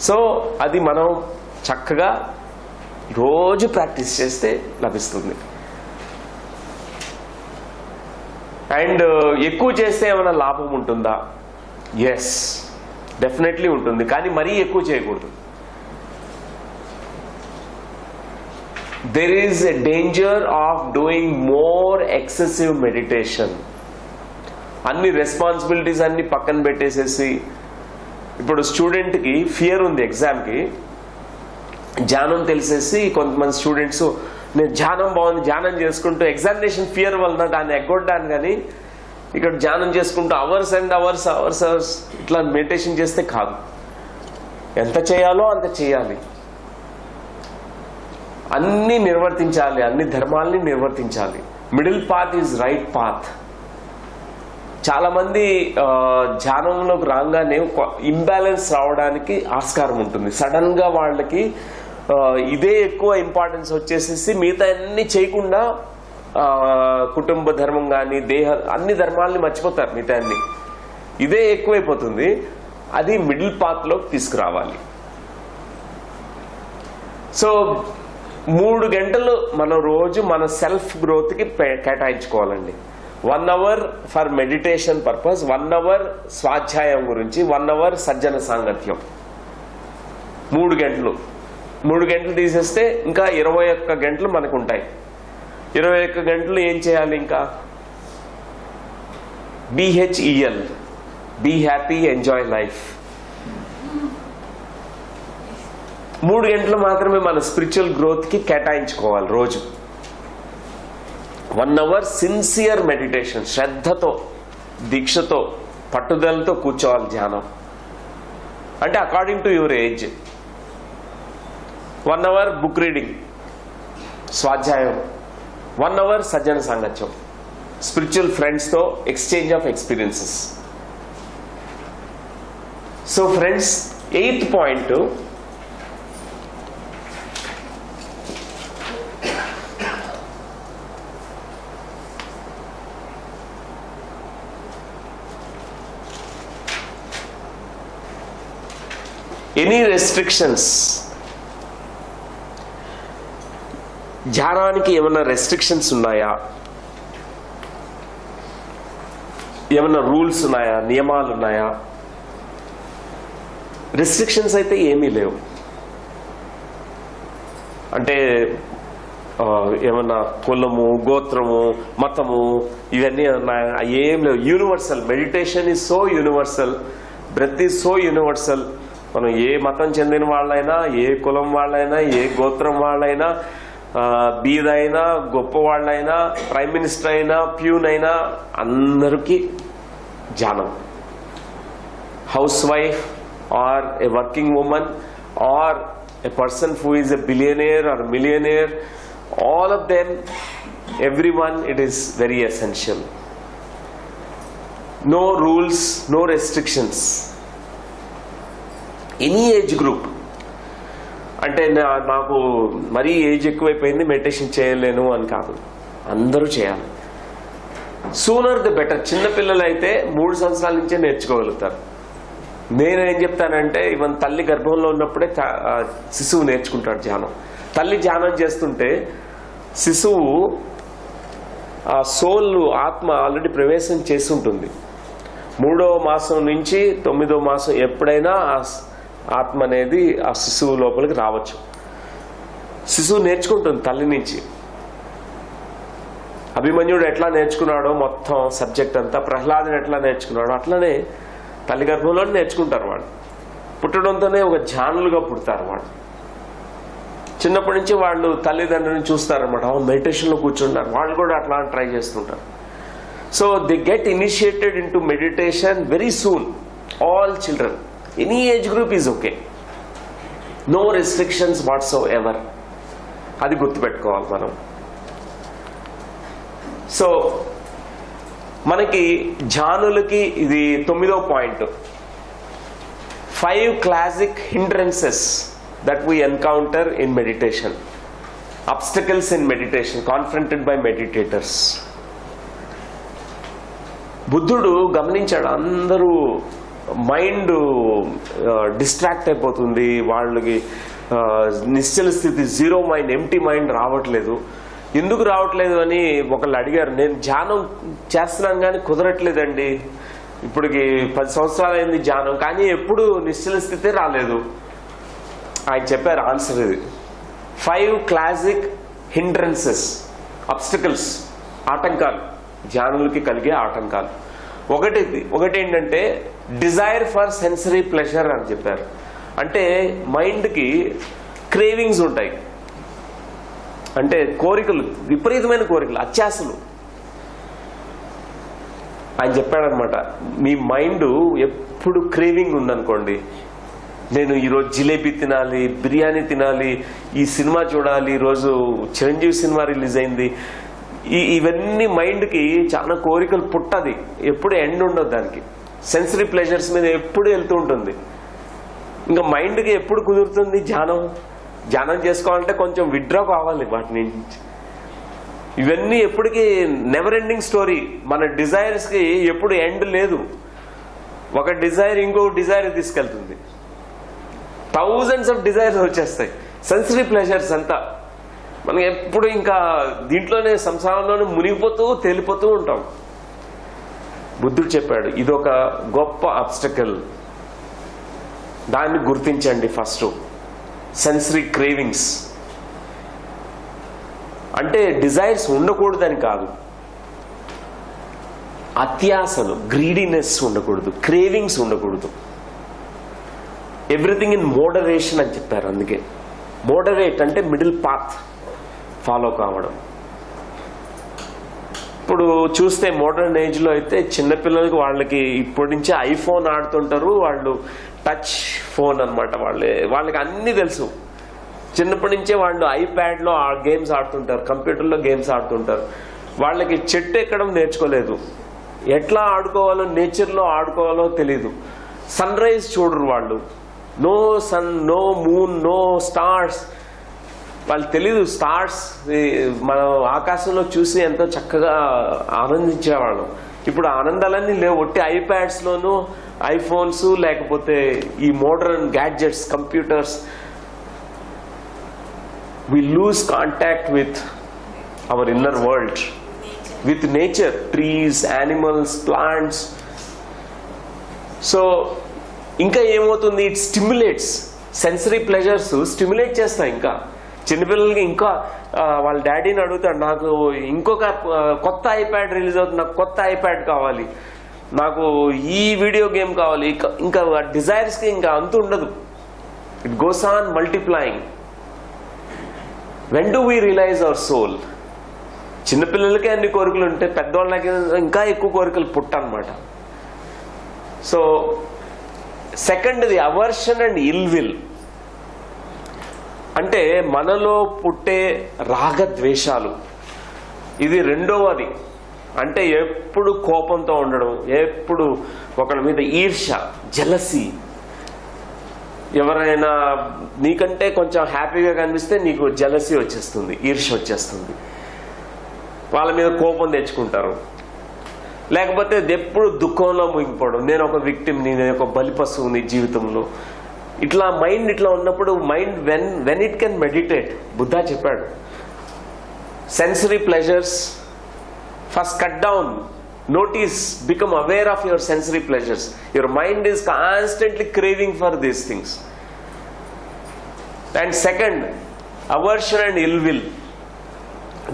So అది మనం చక్కగా రోజు ప్రాక్టీస్ చేస్తే లభిస్తుంది. అండ్ ఎక్కువ చేస్తే ఏమైనా లాభం ఉంటుందా? ఎస్, డెఫినెట్లీ ఉంటుంది, కానీ మరీ ఎక్కువ చేయకూడదు. there is a danger of doing more excessive meditation. అన్ని రెస్పాన్సిబిలిటీస్ అన్ని పక్కన పెట్టేసేసి, ఇప్పుడు స్టూడెంట్కి ఫియర్ ఉంది ఎగ్జామ్కి, ధ్యానం తెలిసేసి కొంతమంది స్టూడెంట్స్ నేను ధ్యానం బాగుంది ధ్యానం చేసుకుంటూ ఎగ్జామినేషన్ ఫియర్ వలన దాన్ని ఎగ్గొట్టాను, కానీ ఇక్కడ ధ్యానం చేసుకుంటూ hours and hours hours hours ఇట్లా మెడిటేషన్ చేస్తే కాదు. ఎంత చేయాలో అంత చేయాలి, అన్ని నిర్వర్తించాలి, అన్ని ధర్మాల్ని నిర్వర్తించాలి. Middle path is right path. చాలా మంది ధ్యానంలోకి రాగానే ఇంబ్యాలెన్స్ రావడానికి ఆస్కారం ఉంటుంది. సడన్ గా వాళ్ళకి ఇదే ఎక్కువ ఇంపార్టెన్స్ వచ్చేసేసి మిగతా అన్ని చేయకుండా కుటుంబ ధర్మం కానీ అన్ని ధర్మాలని మర్చిపోతారు, మిగతా అన్ని ఇదే ఎక్కువైపోతుంది. అది మిడిల్ పాత్ లోకి తీసుకురావాలి. సో 3 గంటలు మనం రోజు మన సెల్ఫ్ గ్రోత్ కి కేటాయించుకోవాలండి. 1 hour for meditation purpose, 1 hour స్వాధ్యాయం గురించి, 1 hour సజ్జన సాంగత్యం. 3 గంటలు 3 గంటలు తీసేస్తే ఇంకా 21 గంటలు మనకు ఉంటాయి. 21 గంటలు ఏం చేయాలి? ఇంకా BHEL, be happy, enjoy life. 3 గంటలు మాత్రమే మన స్పిరిచువల్ గ్రోత్ కి కేటాయించుకోవాలి రోజు. 1 hour సిన్సియర్ మెడిటేషన్, శ్రద్ధతో, దీక్షతో, పట్టుదలతో కూర్చోవాలి ధ్యానం. అంటే according to your age. 1 hour book reading, స్వాధ్యాయం. 1 hour సజ్జన సాంగత్యం, స్పిరిచువల్ ఫ్రెండ్స్తో exchange of experiences. So friends, 8th point, any restrictions. ధ్యానానికి ఏమైనా రెస్ట్రిక్షన్స్ ఉన్నాయా? ఏమైనా రూల్స్ ఉన్నాయా? నియమాలు ఉన్నాయా? రెస్ట్రిక్షన్స్ అయితే ఏమీ లేవు. అంటే ఏమన్నా కులము, గోత్రము, మతము ఇవన్నీ ఏం లేవు. Universal meditation is so universal, breath is so universal. మనం ఏ మతం చెందిన వాళ్ళైనా, ఏ కులం వాళ్ళైనా, ఏ గోత్రం వాళ్ళైనా, బీదైనా, గొప్ప వాళ్ళైనా, ప్రైమ్ మినిస్టర్ అయినా, ప్యూన్ అయినా, అందరికీ ధ్యానం. Housewife or a working women or a person who is a billionaire or millionaire, all of them, everyone, it is very essential. No rules, no restrictions. Any age group. అంటే నాకు మరీ age ఎక్కువైపోయింది meditation చేయలేను అని కాదు, అందరూ చేయాలి. Sooner the better. చిన్నపిల్లలు అయితే 3 సంవత్సరాల నుంచే నేర్చుకోగలుగుతారు. నేనేం చెప్తానంటే, ఈవెన్ తల్లి గర్భంలో ఉన్నప్పుడే శిశువు నేర్చుకుంటాడు ధ్యానం. తల్లి ధ్యానం చేస్తుంటే శిశువు ఆ సోల్, ఆత్మ ఆల్రెడీ ప్రవేశం చేసి ఉంటుంది. 3వ మాసం నుంచి 9వ మాసం ఎప్పుడైనా ఆత్మ అనేది ఆ శిశువు లోపలికి రావచ్చు. శిశువు నేర్చుకుంటుంది తల్లి నుంచి. అభిమన్యుడు ఎట్లా నేర్చుకున్నాడో మొత్తం సబ్జెక్ట్ అంతా, ప్రహ్లాదుడు ఎట్లా నేర్చుకున్నాడో అట్లనే తల్లి గర్భంలో నేర్చుకుంటారు. వాళ్ళు పుట్టడంతోనే ఒక ధ్యానులుగా పుడతారు. వాళ్ళు చిన్నప్పటి నుంచి వాళ్ళు తల్లిదండ్రులను చూస్తారనమాట. మెడిటేషన్లో కూర్చుంటారు, వాళ్ళు కూడా అట్లా ట్రై చేస్తుంటారు. So they get initiated in to meditation very soon. All children, any age group is okay. No restrictions whatsoever. అది గుర్తుపెట్టుకోవాలి మనం. సో మనకి ధ్యానులకి ఇది 9వ point. 5 classic hindrances that we encounter in meditation, obstacles in meditation confronted by meditators. బుద్ధుడు గమనించాడు, అందరూ మైండ్ డిస్ట్రాక్ట్ అయిపోతుంది, వాళ్ళకి నిశ్చల స్థితి, జీరో మైండ్, ఎంటీ మైండ్ రావట్లేదు. ఎందుకు రావట్లేదు అని ఒకళ్ళు అడిగారు. నేను ధ్యానం చేస్తున్నాను కానీ కుదరట్లేదండి, ఇప్పటికి 10 సంవత్సరాలు అయింది ధ్యానం, కానీ ఎప్పుడు నిశ్చల స్థితి రాలేదు. ఆయన చెప్పారు ఆన్సర్ ఇది. 5 క్లాసిక్ హిండ్రన్సెస్, అబ్స్టికల్స్, ఆటంకాలు, ధ్యానులకి కలిగే ఆటంకాలు. ఒకటి ఏంటంటే డిజైర్ ఫర్ సెన్సరీ ప్లెజర్ అని చెప్పారు. అంటే మైండ్కి క్రేవింగ్స్ ఉంటాయి, అంటే కోరికలు, విపరీతమైన కోరికలు, అత్యాశలు. ఆయన చెప్పాడనమాట, మీ మైండ్ ఎప్పుడు క్రేవింగ్ ఉందనుకోండి, నేను ఈరోజు జిలేబీ తినాలి, బిర్యానీ తినాలి, ఈ సినిమా చూడాలి, ఈరోజు చిరంజీవి సినిమా రిలీజ్ అయింది, ఇవన్నీ మైండ్కి చాలా కోరికలు పుట్టది, ఎప్పుడు ఎండ్ ఉండదు దానికి. సెన్సరీ ప్లెజర్స్ మీద ఎప్పుడు వెళ్తూ ఉంటుంది. ఇంకా మైండ్కి ఎప్పుడు కుదురుతుంది ధ్యానం చేసుకోవాలంటే కొంచెం విత్డ్రా కావాలి వాటి నుంచి. ఇవన్నీ ఎప్పటికీ నెవర్ ఎండింగ్ స్టోరీ. మన డిజైర్స్కి ఎప్పుడు ఎండ్ లేదు. ఒక డిజైర్ ఇంకొక డిజైర్ తీసుకెళ్తుంది, థౌజండ్స్ ఆఫ్ డిజైర్స్ వచ్చేస్తాయి. సెన్సరీ ప్లెజర్స్ అంతా మనం ఎప్పుడు ఇంకా దీంట్లోనే, సంసారంలోనే మునిగిపోతూ తేలిపోతూ ఉంటాం. బుద్ధుడు చెప్పాడు ఇదొక గొప్ప అబ్స్టకల్, దాన్ని గుర్తించండి. ఫస్ట్ సెన్సరీ క్రేవింగ్స్ అంటే డిజైర్స్ ఉండకూడదని కాదు, అత్యాశలు, గ్రీడీనెస్ ఉండకూడదు, క్రేవింగ్స్ ఉండకూడదు. ఎవ్రీథింగ్ ఇన్ మోడరేషన్ అని చెప్పారు. అందుకే మోడరేట్ అంటే మిడిల్ పాత్ ఫాలో కావడం. ఇప్పుడు చూస్తే మోడర్న్ ఏజ్లో అయితే చిన్నపిల్లలకి వాళ్ళకి ఇప్పటి నుంచే ఐఫోన్ ఆడుతుంటారు, వాళ్ళు టచ్ ఫోన్ అనమాట, వాళ్ళకి అన్నీ తెలుసు. చిన్నప్పటి నుంచే వాళ్ళు ఐప్యాడ్లో గేమ్స్ ఆడుతుంటారు, కంప్యూటర్లో గేమ్స్ ఆడుతుంటారు. వాళ్ళకి చెట్టు ఎక్కడం నేర్చుకోలేదు, ఎట్లా ఆడుకోవాలో, నేచర్లో ఆడుకోవాలో తెలీదు. సన్ రైజ్ చూడరు వాళ్ళు, no sun, no moon, no stars, వాళ్ళు తెలీదు. స్టార్స్ మనం ఆకాశంలో చూసి ఎంతో చక్కగా ఆనందించేవాళ్ళం. ఇప్పుడు ఆనందాలన్నీ లేవు, ఒట్టి ఐప్యాడ్స్లోనూ, ఐఫోన్స్, లేకపోతే ఈ modern gadgets, computers. we lose contact with our inner world, with nature, trees, animals, plants. So ఇంకా ఏమవుతుంది, it stimulates. Sensory pleasures stimulate చేస్తాయి. ఇంకా చిన్నపిల్లలకి ఇంకా వాళ్ళ డాడీని అడుగుతాడు, నాకు ఇంకొక కొత్త ఐప్యాడ్ రిలీజ్ అవుతుంది, నాకు కొత్త ఐప్యాడ్ కావాలి, నాకు ఈ వీడియో గేమ్ కావాలి. ఇంకా డిజైర్స్కి ఇంకా అంతు ఉండదు. It goes on multiplying. When do we realize our soul? చిన్నపిల్లలకే అన్ని కోరికలు ఉంటే పెద్దవాళ్ళకి ఇంకా ఎక్కువ కోరికలు పుట్టనమాట. సో సెకండ్ది అవర్షన్ అండ్ ఇల్ విల్. అంటే మనలో పుట్టే రాగద్వేషాలు, ఇది రెండవది. అంటే ఎప్పుడు కోపంతో ఉండడం, ఎప్పుడు ఒకరి మీద ఈర్ష్య, జెలసీ. ఎవరైనా నీకంటే కొంచెం హ్యాపీగా కనిపిస్తే నీకు జెలసీ వచ్చేస్తుంది, ఈర్ష్య వచ్చేస్తుంది, వాళ్ళ మీద కోపం తెచ్చుకుంటారు. లేకపోతే ఎప్పుడు దుఃఖంలో మునిగిపోవడం, నేను ఒక విక్టిమ్ని, నేను ఒక బలిపశువుని జీవితంలో. ఇట్లా మైండ్ ఇట్లా ఉన్నప్పుడు, mind when it can meditate, Buddha చెప్పాడు, sensory pleasures first cut down, notice, become aware of your sensory pleasures. Your mind is constantly craving for these things. And second, aversion and ill will.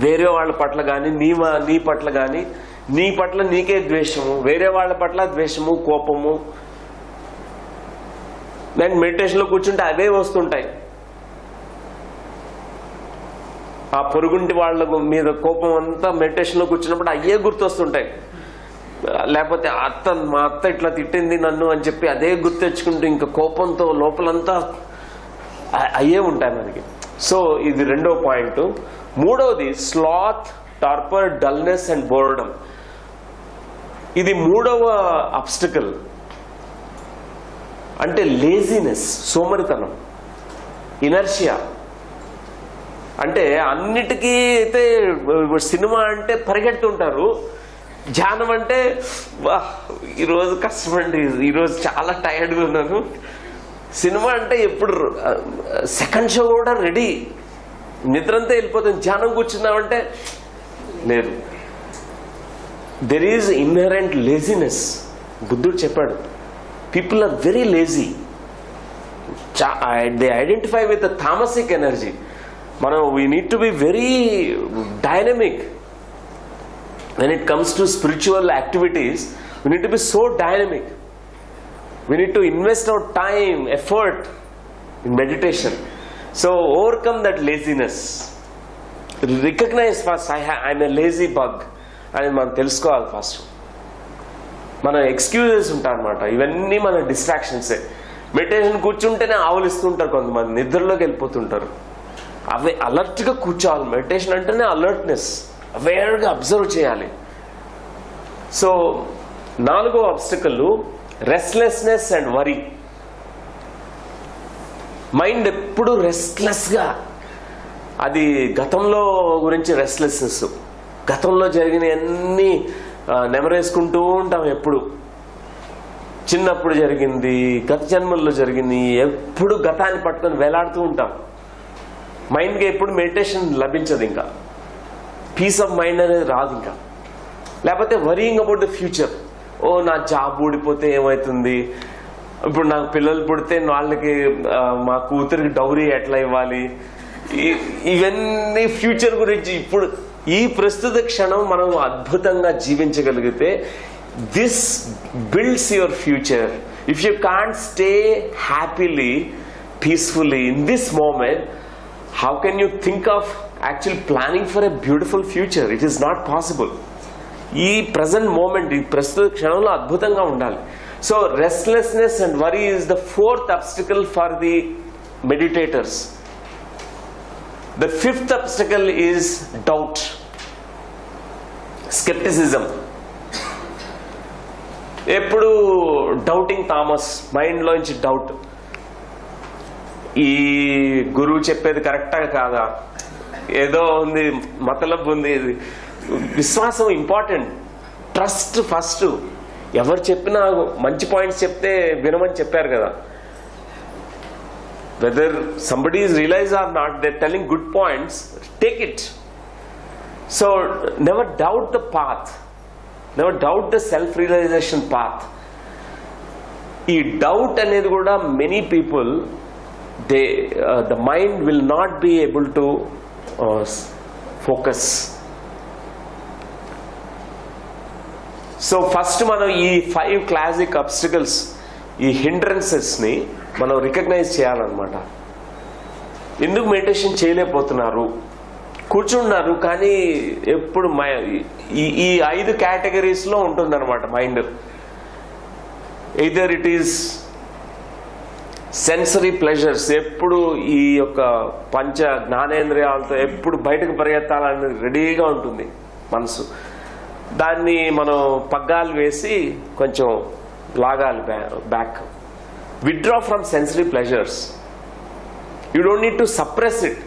వేరే వాళ్ళ పట్ల కానీ, నీ పట్ల కానీ, నీ పట్ల నీకే ద్వేషము, వేరే వాళ్ళ పట్ల ద్వేషము, కోపము. నేను మెడిటేషన్లో కూర్చుంటే అవే వస్తుంటాయి. ఆ పొరుగుంటి వాళ్ళ మీద కోపం అంతా మెడిటేషన్లో కూర్చున్నప్పుడు అయ్యే గుర్తొస్తుంటాయి. లేకపోతే మా అత్త ఇట్లా తిట్టింది నన్ను అని చెప్పి అదే గుర్తెచ్చుకుంటూ ఇంకా కోపంతో లోపలంతా అయ్యే ఉంటాయి మనకి. సో ఇది రెండో పాయింట్. మూడవది స్లాత్, టార్పర్, డల్నెస్ అండ్ బోర్డమ్. ఇది మూడవ అబ్స్టికల్. అంటే లేజినెస్, సోమరితనం, ఇనర్షియా. అంటే అన్నిటికీ అయితే సినిమా అంటే పరిగెడుతుంటారు, ధ్యానం అంటే వా ఈరోజు కష్టమండి, ఈరోజు చాలా టైర్డ్గా ఉన్నాను. సినిమా అంటే ఎప్పుడు సెకండ్ షో కూడా రెడీ, నిద్రంతా వెళ్ళిపోతుంది. ధ్యానం కూర్చున్నామంటే లేదు. There is inherent laziness. బుద్ధుడు చెప్పాడు, people are very lazy. They identify with the tamasic energy. మనం we need to be very dynamic. When it comes to spiritual activities, we need to be so dynamic. We need to invest our time, effort in meditation. So overcome that laziness. Recognize first, I'm a lazy bug. అని మనం తెలుసుకోవాలి first. మన excuses ఉంటాయి అన్నమాట, ఇవన్నీ మన డిస్ట్రాక్షన్సే. Meditation కూర్చుంటేనే ఆవలిస్తుంటారు కొంతమంది, నిద్రలోకి వెళ్ళిపోతుంటారు. అవే అలర్ట్గా కూర్చోవాలి. మెడిటేషన్ అంటేనే అలర్ట్నెస్, అవేర్గా అబ్జర్వ్ చేయాలి. సో 4వ obstacle restlessness and worry. Mind ఎప్పుడు రెస్ట్లెస్గా, అది గతంలో గురించి రెస్ట్లెస్నెస్, గతంలో జరిగిన అన్నీ నెమరేసుకుంటూ ఉంటాం. ఎప్పుడు చిన్నప్పుడు జరిగింది, గత జన్మల్లో జరిగింది, ఎప్పుడు గతాన్ని పట్టుకొని వేలాడుతూ ఉంటాం. మైండ్కి ఎప్పుడు మెడిటేషన్ లభించదు, ఇంకా పీస్ ఆఫ్ మైండ్ అనేది రాదు. ఇంకా లేకపోతే వరీయింగ్ అబౌట్ ద ఫ్యూచర్. ఓ నా జాబ్ ఊడిపోతే ఏమవుతుంది, ఇప్పుడు నాకు పిల్లలు పుడితే వాళ్ళకి మా కూతురికి డౌరీ ఎట్లా ఇవ్వాలి, ఇవన్నీ ఫ్యూచర్ గురించి. ఇప్పుడు ఈ ప్రస్తుత క్షణం మనం అద్భుతంగా జీవించగలిగితే this builds your future. If you can't stay happily, peacefully in this moment, how can you think of actually planning for a beautiful future? It is not possible. ఈ ప్రజెంట్ మూమెంట్, ఈ ప్రస్తుత క్షణంలో అద్భుతంగా ఉండాలి. So restlessness and worry is the 4th obstacle for the meditators. The 5th obstacle is doubt, scepticism. ఎప్పుడు doubting Thomas, మైండ్లోంచి doubt, ఈ గురువు చెప్పేది కరెక్టా కాదా, ఏదో ఉంది, మతలబ్ ఉంది. విశ్వాసం ఇంపార్టెంట్, ట్రస్ట్ ఫస్ట్. ఎవరు చెప్పినా మంచి పాయింట్స్ చెప్తే వినమని చెప్పారు కదా. Whether somebody is realise or not, they telling good points, take it. So never doubt the path, never doubt the self realisation path. ఈ డౌట్ అనేది కూడా many people, the mind will not be able to focus. సో ఫస్ట్ మనం ఈ 5 classic obstacles, ఈ hindrances ని మనం రికగ్నైజ్ చేయాలన్నమాట. ఎందుకు మెడిటేషన్ చేయలేకపోతున్నారు, కూర్చున్నారు కానీ ఎప్పుడు ఈ 5 కేటగిరీస్ లో ఉంటుందన్నమాట mind. Either it is sensory pleasures, ఎప్పుడు ఈ యొక్క పంచ జ్ఞానేంద్రియాలతో ఎప్పుడు బయటకు పరిగెత్తాలని రెడీగా ఉంటుంది మనసు. దాన్ని మనం పగ్గాలు వేసి కొంచెం లాగాలి back. Withdraw from sensory pleasures. You don't need to suppress it,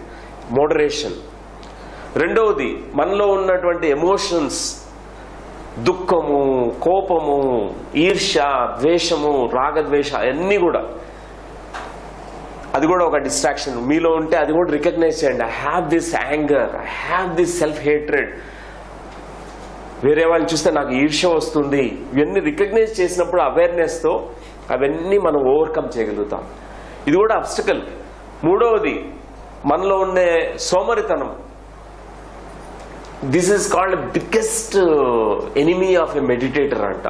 moderation. రెండవది, మనలో ఉన్నటువంటి ఎమోషన్స్, దుఃఖము, కోపము, ఈర్ష్య, ద్వేషము, రాగద్వేష, అన్నీ కూడా, అది కూడా ఒక డిస్ట్రాక్షన్ మీలో ఉంటే అది కూడా రికగ్నైజ్ చేయండి. I have this anger, I have this self hatred. వేరే వాళ్ళని చూస్తే నాకు ఈర్ష్య వస్తుంది. ఇవన్నీ రికగ్నైజ్ చేసినప్పుడు అవేర్నెస్తో అవన్నీ మనం ఓవర్కమ్ చేయగలుగుతాం. ఇది కూడా అబ్స్టికల్. మూడవది, మనలో ఉండే సోమరితనం. This is called biggest enemy of a meditator అంట.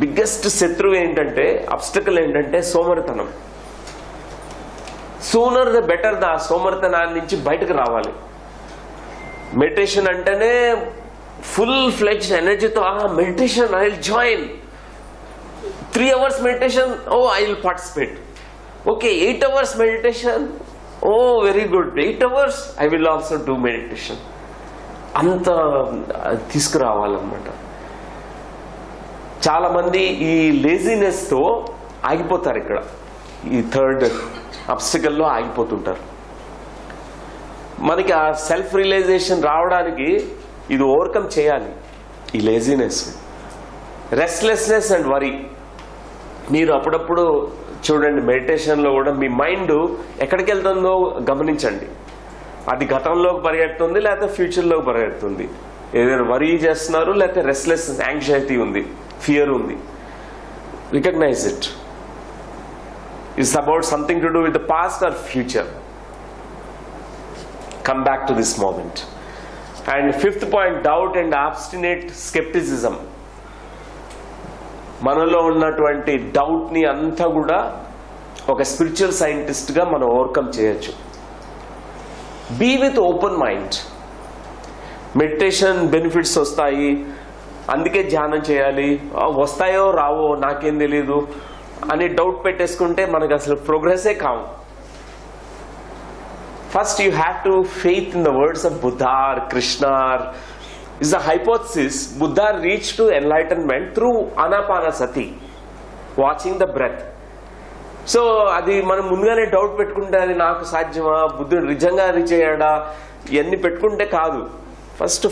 బిగ్గెస్ట్ శత్రువు ఏంటంటే, అబ్స్టికల్ ఏంటంటే సోమరితనం. సూనర్ ద బెటర్ దా సోమరితనాన్ని నుంచి బయటకు రావాలి. మెడిటేషన్ అంటేనే ఫుల్ ఫ్లెడ్జ్డ్ ఎనర్జీతో, meditation I will join, 3 hours meditation, oh I will participate. Okay 8 hours meditation, oh very good, 8 hours I will also do meditation. అంత తీసుకురావాలన్నమాట. చాలా మంది ఈ లేజినెస్తో ఆగిపోతారు. ఇక్కడ ఈ 3rd అబ్స్టికల్లో ఆగిపోతుంటారు. మనకి ఆ సెల్ఫ్ రియలైజేషన్ రావడానికి ఇది ఓవర్కమ్ చేయాలి. ఈ లేజినెస్, రెస్ట్లెస్నెస్ అండ్ వరీ. మీరు అప్పుడప్పుడు చూడండి మెడిటేషన్లో కూడా మీ మైండ్ ఎక్కడికి వెళ్తుందో గమనించండి. అది గతంలోకి పరిగెడుతుంది లేకపోతే ఫ్యూచర్లోకి పరిగెడుతుంది. ఏదైనా వరీ చేస్తున్నారు లేకపోతే రెస్ట్లెస్ యాంగ్జైటీ ఉంది, ఫియర్ ఉంది. Recognise it. It's about something to do with the past or future. Come back to this moment. And fifth point, doubt and obstinate scepticism. మనలో ఉన్నటువంటి డౌట్ని అంతా కూడా ఒక స్పిరిచువల్ సైంటిస్ట్గా మనం ఓవర్కమ్ చేయొచ్చు. Be with open mind. Meditation benefits వస్తాయి, అందుకే ధ్యానం చేయాలి, వస్తాయో రావో నాకేం తెలీదు అని డౌట్ పెట్టేసుకుంటే మనకు అసలు ప్రోగ్రెసే కావు. First you have to faith in the words of Buddha or Krishna or is the hypothesis Buddha reached to enlightenment through anapanasati, watching the breath. So అది మనం ముందుగానే డౌట్ పెట్టుకుంటే అది నాకు సాధ్యమా, బుద్ధుడు నిజంగా రీచ్ అయ్యాడా, ఇవన్నీ పెట్టుకుంటే కాదు. First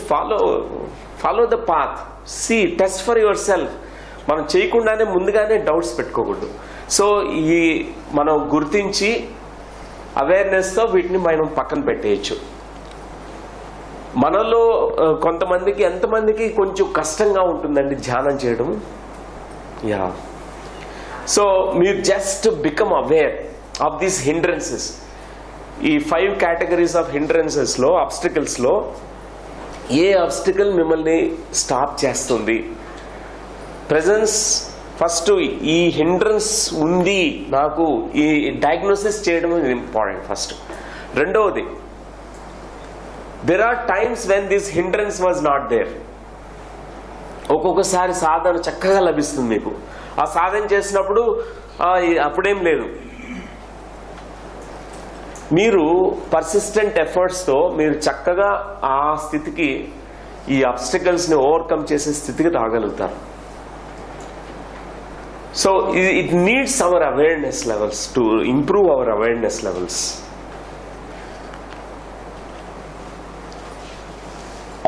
follow the path, see, test for yourself. మనం చేయకుండానే ముందుగానే డౌట్స్ పెట్టుకోకూడదు. సో ఈ మనం గుర్తించి అవేర్నెస్తో వీటిని మనం పక్కన పెట్టేయచ్చు. మనలో కొంతమందికి, ఎంతమందికి కొంచెం కష్టంగా ఉంటుందండి ధ్యానం చేయడం. యా, సో మీరు just become aware of these hindrances. ఈ 5 కేటగిరీస్ ఆఫ్ హిండ్రెన్సెస్లో, ఆబ్స్టికల్స్లో ఏ ఆబ్స్టికల్ మిమ్మల్ని స్టాప్ చేస్తుంది? Presence first. ఈ హిండ్రెన్స్ ఉంది నాకు, ఈ డయాగ్నోసిస్ చేయడం ఇంపార్టెంట్ ఫస్ట్. రెండవది, there are times when this hindrance was not there. ఒక్కొక్కసారి సాధన చక్కగా లభిస్తుంది మీకు. ఆ సాధన చేసినప్పుడు అప్పుడేం లేదు. మీరు పర్సిస్టెంట్ ఎఫర్ట్స్తో మీరు చక్కగా ఆ స్థితికి, ఈ అబ్స్టికల్స్ని ఓవర్కమ్ చేసే స్థితికి రాగలుగుతారు. So it needs our awareness levels to improve our awareness levels.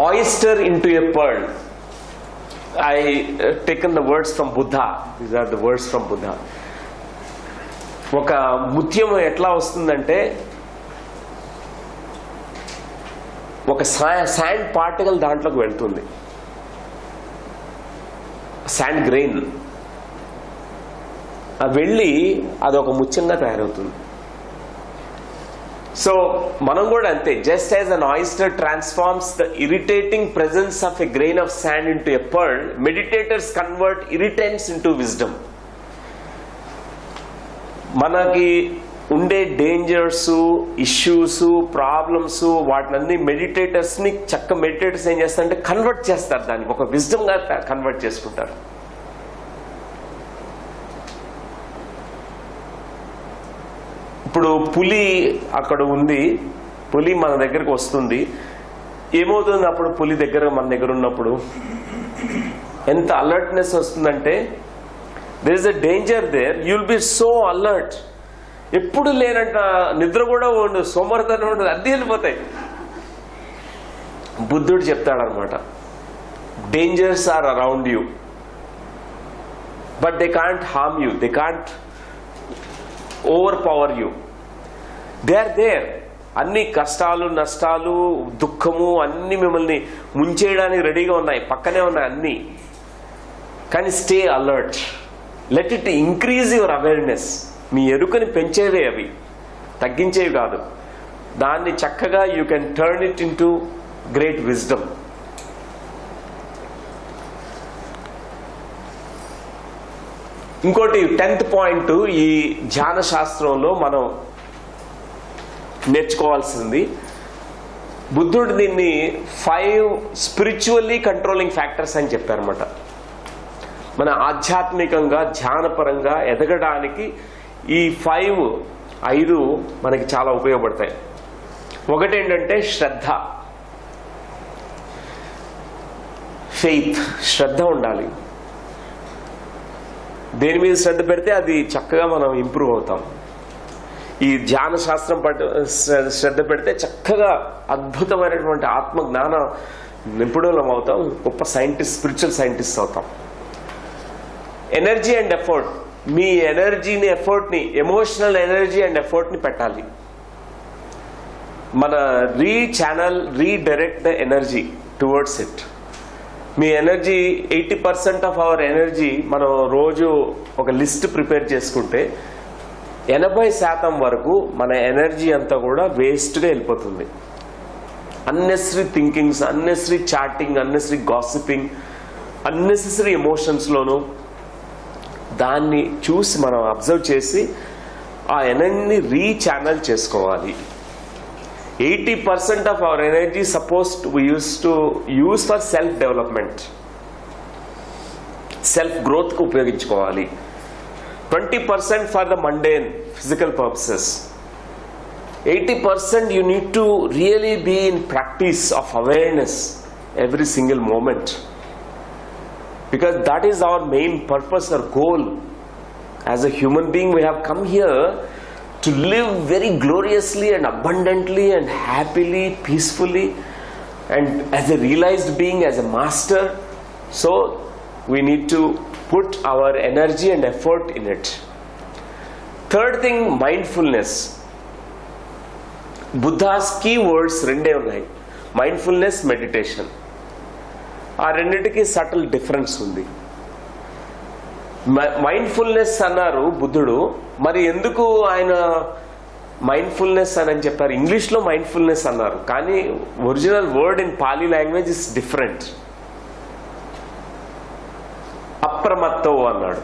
Oyster into a pearl. I taken the words from Buddha. These are the words from Buddha. ఒక ముత్యం ఎట్లా వస్తుందంటే, ఒక శాండ్ పార్టికల్ దాంట్లోకి వెళ్తుంది, శాండ్ గ్రెయిన్ వెళ్ళి అదొక ముత్యంగా తయారవుతుంది. సో మనం కూడా అంతే. Just as an oyster transforms the irritating presence of a grain of sand into a pearl, meditators convert irritants into wisdom. మనకి ఉండే డేంజర్స్, ఇష్యూస్, ప్రాబ్లమ్స్, వాటినన్నీ మెడిటేటర్స్ని మెడిటేటర్స్ ఏం చేస్తారంటే కన్వర్ట్ చేస్తారు, దానికి ఒక విజ్డమ్గా కన్వర్ట్ చేసుకుంటారు. ఇప్పుడు పులి అక్కడ ఉంది, పులి మన దగ్గరకు వస్తుంది. ఏమవుతుంది అప్పుడు? పులి దగ్గర, మన దగ్గర ఉన్నప్పుడు ఎంత అలర్ట్నెస్ వస్తుందంటే, there is a danger there, you will be so alert. ఎప్పుడు లేనంట నిద్ర కూడా ఉండదు, సోమరితనం ఉండదు, అన్నీ వెళ్ళిపోతాయి. బుద్ధుడు చెప్తాడనమాట, dangers are around you but they can't harm you, they can't overpower you, they are there. అన్ని కష్టాలు, నష్టాలు, దుఃఖము అన్ని మిమ్మల్ని ముంచేయడానికి రెడీగా ఉన్నాయి, పక్కనే ఉన్నాయి అన్ని. కానీ stay alert, let it increase your awareness. మీ ఎరుకని పెంచేవే అవి, తగ్గించేవి కాదు. దాన్ని చక్కగా you can turn it into great wisdom. ఇంకోటి 10th పాయింట్, ఈ ధ్యాన శాస్త్రంలో మనం నేర్చుకోవాల్సింది, బుద్ధుడు దీన్ని 5 స్పిరిచువల్లీ కంట్రోలింగ్ ఫ్యాక్టర్స్ అని చెప్పారన్నమాట. మన ఆధ్యాత్మికంగా, ధ్యానపరంగా ఎదగడానికి ఈ 5 మనకి చాలా ఉపయోగపడతాయి. ఒకటేంటంటే శ్రద్ధ, ఫెయిత్. శ్రద్ధ ఉండాలి. దేని మీద శ్రద్ధ పెడితే అది చక్కగా మనం ఇంప్రూవ్ అవుతాం. ఈ ధ్యాన శాస్త్రం శ్రద్ధ పెడితే చక్కగా అద్భుతమైనటువంటి ఆత్మజ్ఞానం నిపుణులం అవుతాం, గొప్ప సైంటిస్ట్, స్పిరిచువల్ సైంటిస్ట్ అవుతాం. ఎనర్జీ అండ్ ఎఫర్ట్, మీ ఎనర్జీని, ఎఫర్ట్ని, ఎమోషనల్ ఎనర్జీ అండ్ ఎఫర్ట్ని పెట్టాలి. మన redirect the energy towards it. Me energy 80% of our energy మనం రోజు ఒక లిస్ట్ ప్రిపేర్ చేసుకుంటే 80% వరకు మన ఎనర్జీ అంతా కూడా వేస్ట్గా వెళ్ళిపోతుంది. Unnecessary thinkings, unnecessary chatting, unnecessary gossiping, unnecessary ఎమోషన్స్లోనూ దాన్ని చూసి మనం అబ్జర్వ్ చేసి ఆ ఎనర్జీని రీఛానల్ చేసుకోవాలి. 80% of our energy supposed we used to use for self development, self growth కు ఉపయోగించుకోవాలి. 20% for the mundane physical purposes. 80% you need to really be in practice of awareness every single moment, because that is our main purpose or goal. As a human being, we have come here to live very gloriously and abundantly and happily, peacefully, and as a realized being, as a master. So we need to put our energy and effort in it. Third thing, mindfulness. Buddha's key words రెండే ఉన్నాయి, mindfulness, meditation. ఆ రెండింటికి subtle difference ఉంది. Mindfulness అన్నారు బుద్ధుడు, మరి ఎందుకు ఆయన మైండ్ఫుల్నెస్ అని చెప్పారు? ఇంగ్లీష్లో మైండ్ఫుల్నెస్ అన్నారు, కానీ original word in Pali language is different. అప్రమత్తో అన్నాడు,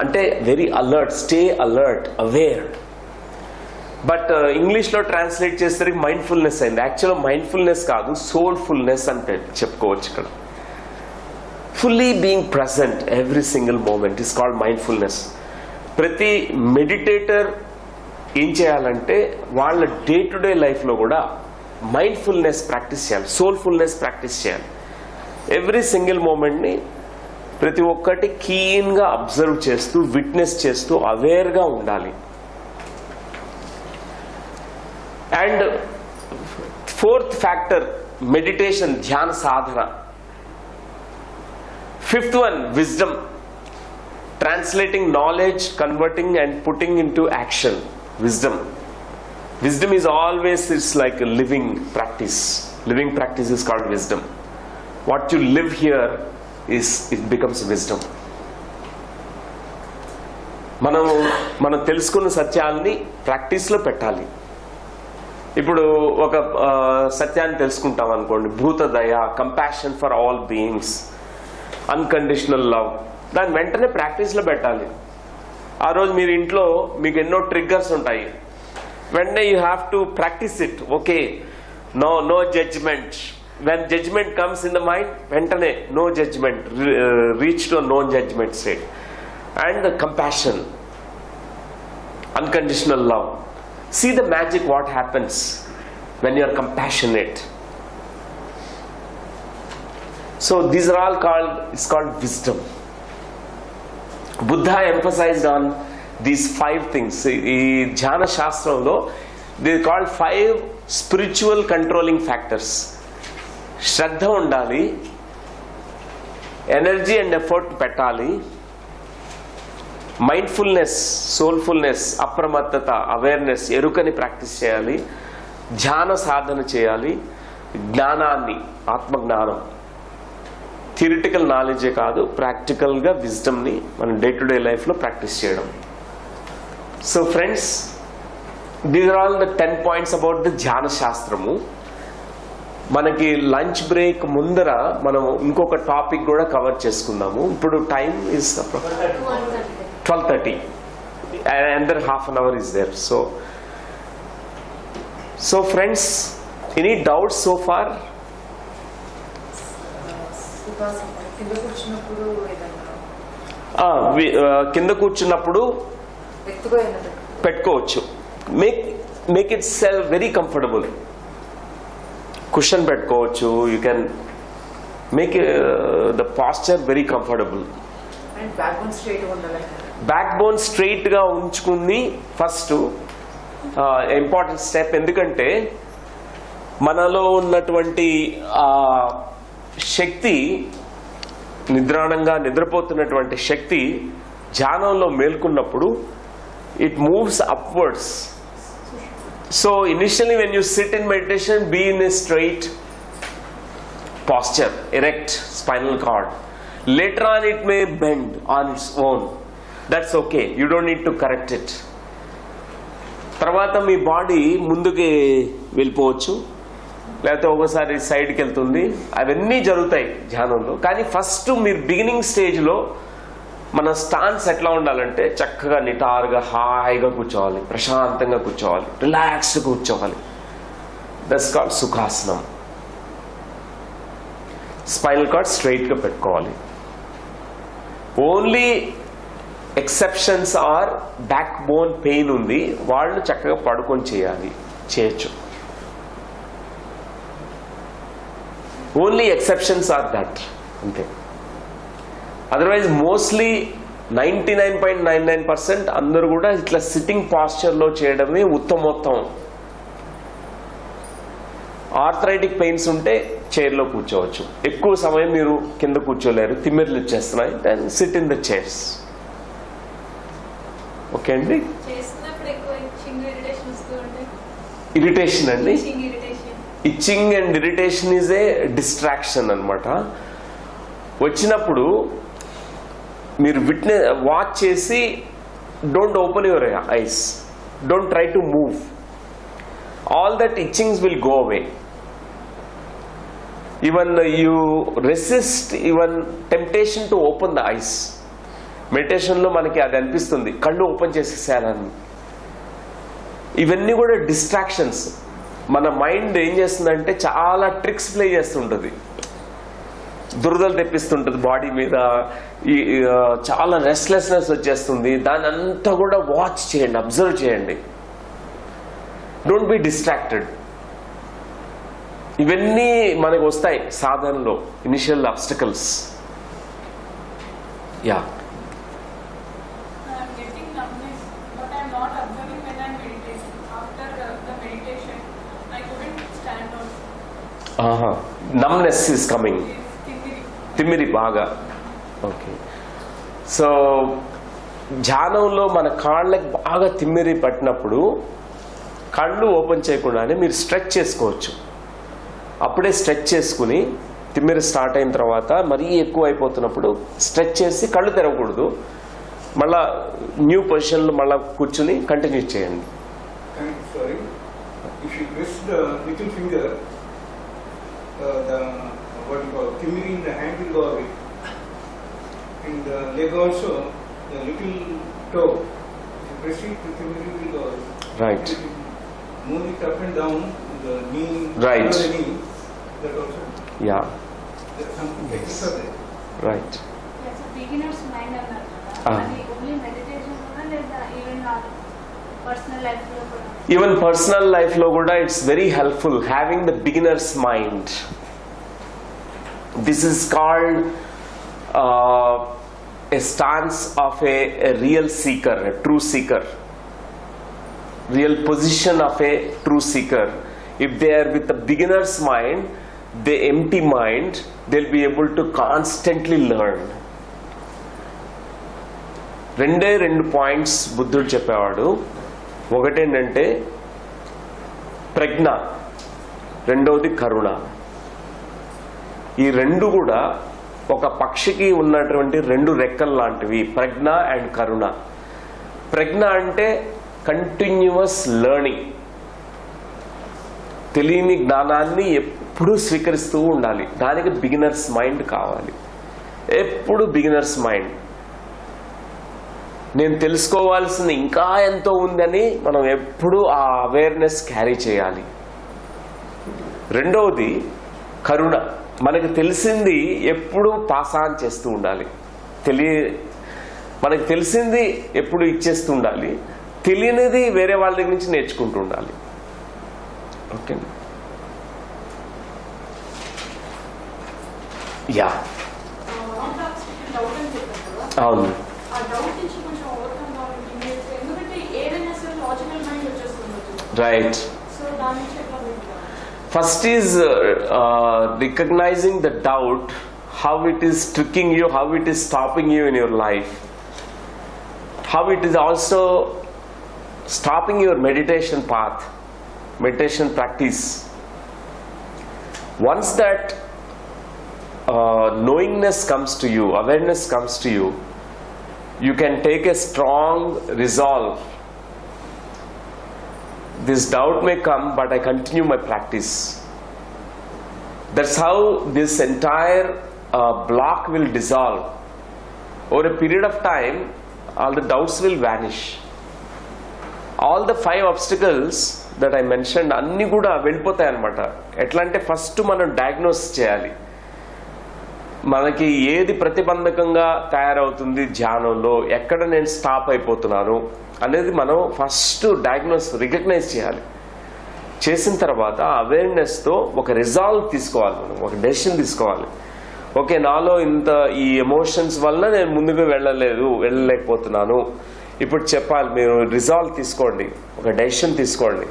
అంటే very alert, stay alert, aware. But ఇంగ్లీష్లో ట్రాన్స్లేట్ చేసేసరికి మైండ్ఫుల్నెస్ అయింది. యాక్చువల్గా మైండ్ఫుల్నెస్ కాదు, సోల్ఫుల్నెస్ అంటే చెప్పుకోవచ్చు. ఇక్కడ fully being present every single moment is called mindfulness. ప్రతి మెడిటేటర్ ఏం చేయాలంటే వాళ్ళ డే టు డే లైఫ్లో కూడా మైండ్ఫుల్నెస్ ప్రాక్టీస్ చేయాలి, సోల్ఫుల్నెస్ ప్రాక్టీస్ చేయాలి. ఎవ్రీ సింగిల్ మూమెంట్ని ప్రతి ఒక్కటి కీన్గా అబ్జర్వ్ చేస్తూ, విట్నెస్ చేస్తూ, అవేర్గా ఉండాలి. అండ్ ఫోర్త్ ఫ్యాక్టర్, మెడిటేషన్, ధ్యాన సాధన. Fifth one, wisdom, translating knowledge, converting and putting into action. Wisdom is always, it's like a living practice. Living practice is called wisdom. What you live here it becomes wisdom. మనం తెలుసుకున్న సత్యాలని ప్రాక్టీస్లో పెట్టాలి. ఇప్పుడు ఒక సత్యాన్ని తెలుసుకుంటాం అనుకోండి, భూత దయ, compassion for all beings, unconditional love, దాన్ని వెంటనే ప్రాక్టీస్లో పెట్టాలి. ఆ రోజు మీరు ఇంట్లో మీకు ఎన్నో ట్రిగ్గర్స్ ఉంటాయి, వెంటనే you have to practice it. Okay, no judgment. When judgment comes in the mind, వెంటనే no judgment, reach to no judgment state. And compassion, unconditional love. See the magic what happens when you are compassionate. So these are all it's called wisdom. Buddha emphasized on these 5 things. ఈ ధ్యాన శాస్త్రంలో they are called 5 spiritual controlling factors. శ్రద్ధ ఉండాలి, energy and effort పెట్టాలి, mindfulness, సోల్ఫుల్నెస్, అప్రమత్తత, awareness, ఎరుకని practice చేయాలి, ధ్యాన సాధన చేయాలి, జ్ఞానాన్ని, ఆత్మజ్ఞానం, థియరిటికల్ నాలెడ్జే కాదు, ప్రాక్టికల్గా విజ్డమ్ని మనం డే టు డే లైఫ్లో ప్రాక్టీస్ చేయడం. So friends, these are all the 10 points about the ధ్యాన శాస్త్రము. మనకి లంచ్ బ్రేక్ ముందర మనం ఇంకొక టాపిక్ కూడా కవర్ చేసుకుందాము. ఇప్పుడు time is 12:30, another half an hour is there. So friends, any doubts so far? కింద కూర్చున్నప్పుడు పెట్టుకోవచ్చు. Make it self very comfortable. Cushion పెట్టుకోవచ్చు. You can make the posture very comfortable. Backbone straight గా ఉంచుకుని first important step. ఎందుకంటే మనలో ఉన్నటువంటి ఆ శక్తి, నిద్రపోతున్నటువంటి శక్తి ధ్యానంలో మేల్కొన్నప్పుడు it moves upwards. So initially when you sit in meditation, be in a straight posture, erect spinal cord. Later on it may bend on its own. That's okay. You don't need to correct it. తర్వాత మీ body ముందుకి వెళ్ళిపోవచ్చు, లేకపోతే ఒకసారి సైడ్కి వెళ్తుంది. అవన్నీ జరుగుతాయి ధ్యానంలో. కానీ ఫస్ట్ మీరు బిగినింగ్ స్టేజ్లో మన స్టాన్స్ ఎట్లా ఉండాలంటే చక్కగా నిటారుగా హాయిగా కూర్చోవాలి, ప్రశాంతంగా కూర్చోవాలి, రిలాక్స్డ్ కూర్చోవాలి. దట్స్ కాల్డ్ సుఖాసనం. స్పైనల్ కార్డ్ స్ట్రైట్గా పెట్టుకోవాలి. Only exceptions are backbone pain ఉంది, వాళ్ళు చక్కగా పడుకొని చేయొచ్చు. ఓన్లీ ఎక్సెప్షన్స్ ఆర్ దట్, అంతే. అదర్వైజ్ మోస్ట్లీ 99.99% అందరూ కూడా ఇట్లా సిట్టింగ్ పాస్చర్లో చేయడమే ఉత్తమోత్తం. ఆర్థరైటిక్ పెయిన్స్ ఉంటే చైర్లో కూర్చోవచ్చు. ఎక్కువ సమయం మీరు కింద కూర్చోలేరు, తిమ్మిర్లు వచ్చేస్తున్నాయి, then sit in the chairs. Okay అండి. ఇరిటేషన్ అండి, itching and irritation is a distraction అన్నమాట. వచ్చినప్పుడు మీరు వాచ్ చేసి don't open your eyes, don't try to move. All that itchings will go away. Even you resist even temptation to open the eyes. Meditation లో మనకి అది అనిపిస్తుంది, కళ్ళు open చేసేసారని. ఇవన్నీ కూడా డిస్ట్రాక్షన్స్. మన మైండ్ ఏం చేస్తుందంటే చాలా ట్రిక్స్ ప్లే చేస్తుంటుంది, దురదలు తెప్పిస్తుంటుంది బాడీ మీద, చాలా రెస్ట్లెస్నెస్ వచ్చేస్తుంది. దాని అంతా కూడా వాచ్ చేయండి, అబ్జర్వ్ చేయండి. Don't be distracted. ఇవన్నీ మనకు వస్తాయి సాధనలో, initial obstacles. Yeah, numbness is coming, తిమ్మిరి బాగా. ఓకే. సో ధ్యానంలో మన కాళ్ళకి బాగా తిమ్మిరి పట్టినప్పుడు కళ్ళు ఓపెన్ చేయకుండానే మీరు స్ట్రెచ్ చేసుకోవచ్చు. అప్పుడే స్ట్రెచ్ చేసుకుని తిమ్మిరి స్టార్ట్ అయిన తర్వాత మరీ ఎక్కువ అయిపోతున్నప్పుడు స్ట్రెచ్ చేసి కళ్ళు తెరవకూడదు, మళ్ళా న్యూ పొజిషన్లో మళ్ళీ కూర్చుని కంటిన్యూ చేయండి. Right. Move it up and down, the knee, right. The knee, that also. Yeah. There's some techniques are there. Right. That's a beginner's mind అన్నారు కదా. అది ఓన్లీ మెడిటేషన్ కూడా లేదా ఈవెన్ పర్సనల్ లైఫ్ లో కూడా? ఈవెన్ పర్సనల్ లైఫ్ లో కూడా it's very helpful having the beginners mind. This is called a stance of a real seeker, a true seeker. Real position of a true seeker. If they are with a beginner's mind, the empty mind, they'll be able to constantly learn. రెండు points బుద్ధుడు చెప్పేవాడు. ఒకటేంటంటే ప్రజ్ఞ, రెండవది కరుణ. ఈ రెండు కూడా ఒక పక్షికి ఉన్నటువంటి రెండు రెక్కలు లాంటివి, ప్రజ్ఞ అండ్ కరుణ. ప్రజ్ఞ అంటే కంటిన్యూస్ లెర్నింగ్, తెలియని జ్ఞానాన్ని ఎప్పుడూ స్వీకరిస్తూ ఉండాలి. దానికి బిగినర్స్ మైండ్ కావాలి, ఎప్పుడు బిగినర్స్ మైండ్. నేను తెలుసుకోవాల్సింది ఇంకా ఎంతో ఉందని మనం ఎప్పుడూ ఆ అవేర్నెస్ క్యారీ చేయాలి. రెండవది కరుణ, మనకు తెలిసింది ఎప్పుడు పాస్ ఆన్ చేస్తూ ఉండాలి. మనకు తెలిసింది ఎప్పుడు ఇచ్చేస్తూ ఉండాలి, తెలియనిది వేరే వాళ్ళ దగ్గర నుంచి నేర్చుకుంటూ ఉండాలి. ఓకే. యా, అవును. Right. First is recognizing the doubt, how it is tricking you, how it is stopping you in your life, how it is also stopping your meditation path, meditation practice. Once that knowingness comes to you, awareness comes to you, you can take a strong resolve. This doubt may come, but I continue my practice. That's how this entire block will dissolve. Over a period of time, all the doubts will vanish. All the 5 obstacles that I mentioned, అన్నీ కూడా వెళ్ళిపోతాయి అన్నమాట. ఎట్లా అంటే first మనం diagnose చేయాలి. మనకి ఏది ప్రతిబంధకంగా తయారవుతుంది ధ్యానంలో, ఎక్కడ నేను స్టాప్ అయిపోతున్నాను అనేది మనం ఫస్ట్ రికగ్నైజ్ చేయాలి. చేసిన తర్వాత అవేర్నెస్తో ఒక రిజాల్వ్ తీసుకోవాలి, మనం ఒక డెసిషన్ తీసుకోవాలి. ఓకే, నాలో ఇంత ఈ ఎమోషన్స్ వల్ల నేను ముందుకు వెళ్ళలేకపోతున్నాను. ఇప్పుడు చెప్పాలి, మీరు రిజాల్వ్ తీసుకోండి, ఒక డెసిషన్ తీసుకోండి.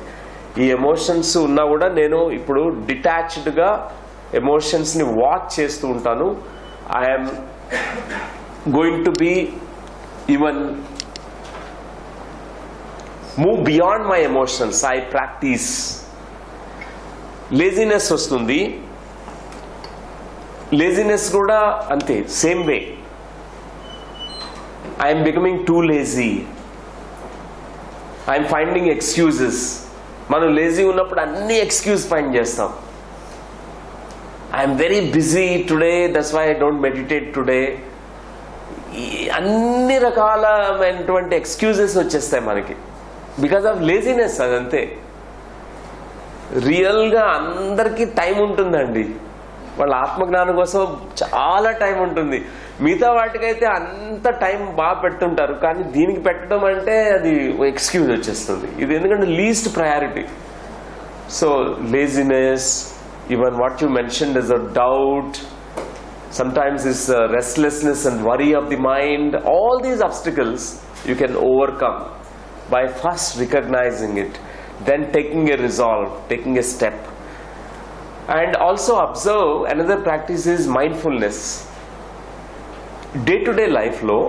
ఈ ఎమోషన్స్ ఉన్నా కూడా నేను ఇప్పుడు డిటాచ్డ్గా ఎమోషన్స్ని వాచ్ చేస్తూ ఉంటాను. I'm going to be even move beyond my emotions. I practice. Laziness వస్తుంది, లేజినెస్ కూడా అంతే, same way. I'm becoming too lazy, I'm finding excuses. మనం లేజీ ఉన్నప్పుడు అన్ని ఎక్స్క్యూజ్ ఫైండ్ చేస్తాం. I'm very busy today, that's why I don't meditate today. అన్ని రకాలైనటువంటి excuses వచ్చేస్తాయి మనకి, బికాజ్ ఆఫ్ లేజినెస్. అదంతే. రియల్గా అందరికీ టైం ఉంటుందండి, వాళ్ళ ఆత్మజ్ఞానం కోసం చాలా టైం ఉంటుంది. మిగతా వాటికైతే అంత టైం బాగా పెట్టుంటారు, కానీ దీనికి పెట్టడం అంటే అది ఎక్స్క్యూజ్ వచ్చేస్తుంది. ఇది ఎందుకంటే least priority. So laziness, even what you mentioned as a doubt, sometimes is restlessness and worry of the mind. All these obstacles you can overcome by first recognizing it, then taking a resolve, taking a step. And also observe, another practice is mindfulness. Day to day life lo,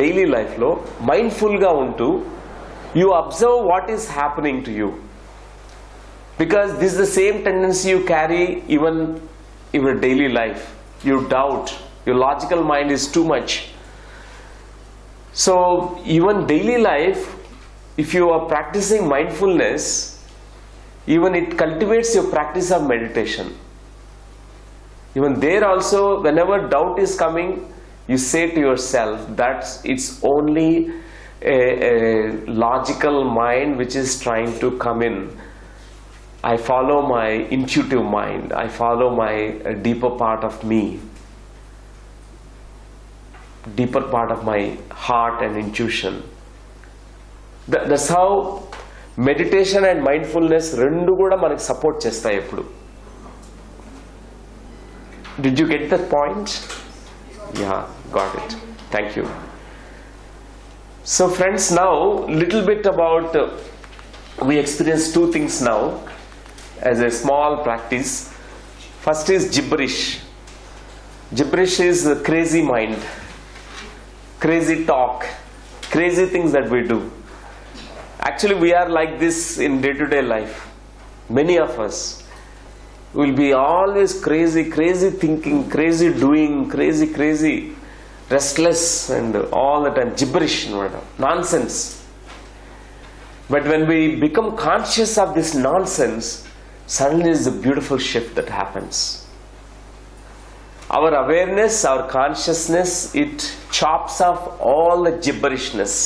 daily life lo mindful ga untu you observe what is happening to you, because this is the same tendency you carry even in your daily life. You doubt, your logical mind is too much. So even daily life, if you are practicing mindfulness, even it cultivates your practice of meditation. Even there also, whenever doubt is coming, you say to yourself that it's only a logical mind which is trying to come in. I follow my intuitive mind. I follow my deeper part of me, deeper part of my heart and intuition. That's how meditation and mindfulness rendu kuda manaku support chestayi eppudu. Did you get that point? Yeah, got it. Thank you. So friends, now little bit about we experienced 2 things now as a small practice. First is gibberish. Gibberish is the crazy mind, crazy talk, crazy things that we do. Actually, we are like this in day-to-day life. Many of us will be always crazy thinking, crazy doing, crazy, restless, and all the time gibberish, nonsense. But when we become conscious of this nonsense, suddenly is a beautiful shift that happens. Our awareness, our consciousness, it chops off all the gibberishness.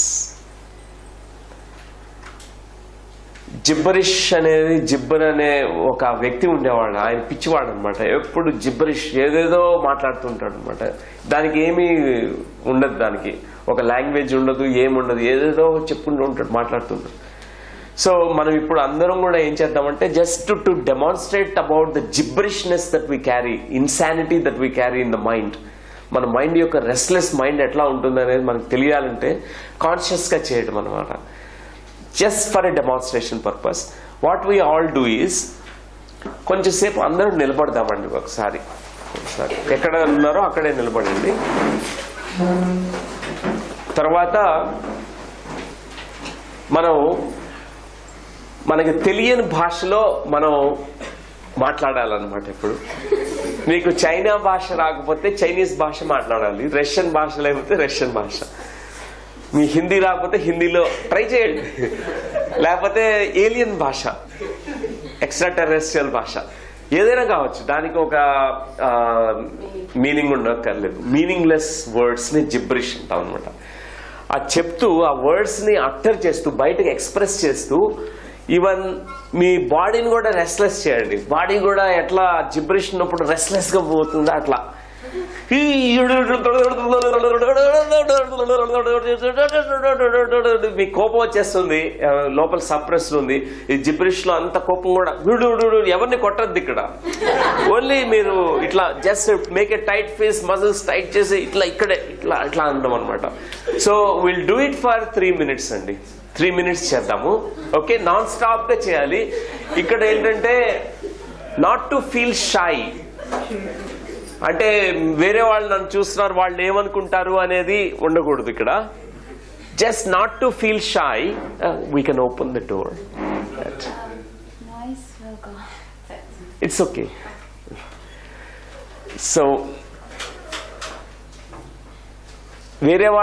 జిబ్బరిష్ అనేది, జిబ్బర్ అనే ఒక వ్యక్తి ఉండేవాడు. ఆయన పిచ్చివాడు అనమాట. ఎప్పుడు జిబ్బరిష్ ఏదేదో మాట్లాడుతుంటాడు అనమాట. దానికి ఏమీ ఉండదు, దానికి ఒక లాంగ్వేజ్ ఉండదు, ఏముండదు, ఏదేదో చెప్పుకుంటూ ఉంటాడు, మాట్లాడుతుంటాడు. సో మనం ఇప్పుడు అందరం కూడా ఏం చేద్దామంటే, just to demonstrate about the gibberishness that we carry, insanity that we carry in the mind. మన మైండ్ యొక్క రెస్ట్లెస్ మైండ్ ఎట్లా ఉంటుంది అనేది మనకు తెలియాలంటే కాన్షియస్గా చేయడం అనమాట. Just for a demonstration purpose, what we all do is కొంచెంసేపు అందరూ నిలబడదామండి ఒకసారి. ఎక్కడ ఉన్నారో అక్కడే నిలబడండి. తర్వాత మనకి తెలియని భాషలో మనం మాట్లాడాలన్నమాట. ఇప్పుడు మీకు చైనా భాష రాకపోతే చైనీస్ భాష మాట్లాడాలి, రష్యన్ భాష లేకపోతే రష్యన్ భాష, మీ హిందీ రాకపోతే హిందీలో ట్రై చేయండి, లేకపోతే ఏలియన్ భాష, ఎక్స్ట్రా టెరెస్ట్రియల్ భాష, ఏదైనా కావచ్చు. దానికి ఒక మీనింగ్ ఉండక్కర్లేదు. మీనింగ్లెస్ వర్డ్స్ ని జిబ్రిష్ అంటాం అనమాట. ఆ చెప్తూ ఆ వర్డ్స్ ని అట్టర్ చేస్తూ బయటకు ఎక్స్ప్రెస్ చేస్తూ ఈవెన్ మీ బాడీని కూడా రెస్ట్లెస్ చేయండి. బాడీ కూడా ఎట్లా జిబ్రిష్ ఉన్నప్పుడు రెస్ట్లెస్ గా పోతుందో అట్లా మీ కోపం వచ్చేస్తుంది, లోపల సప్రెస్ ఉంది. ఈ జిబ్రిష్ లో అంత కోపం కూడా ఎవరిని కొట్టద్దు ఇక్కడ. ఓన్లీ మీరు ఇట్లా just make a tight face, muscles tight చేసి ఇట్లా ఇక్కడే ఇట్లా అనడం అనమాట. So will do it for 3 minutes అండి. 3 minutes చేద్దాము. ఓకే, నాన్ స్టాప్ గా చేయాలి. ఇక్కడ ఏంటంటే నాట్ టు ఫీల్ షై, అంటే వేరే వాళ్ళు నన్ను చూస్తున్నారు వాళ్ళు ఏమనుకుంటారు అనేది ఉండకూడదు ఇక్కడ. Just not to feel shy, we can open the door. It's okay. So వేరే వాళ్ళు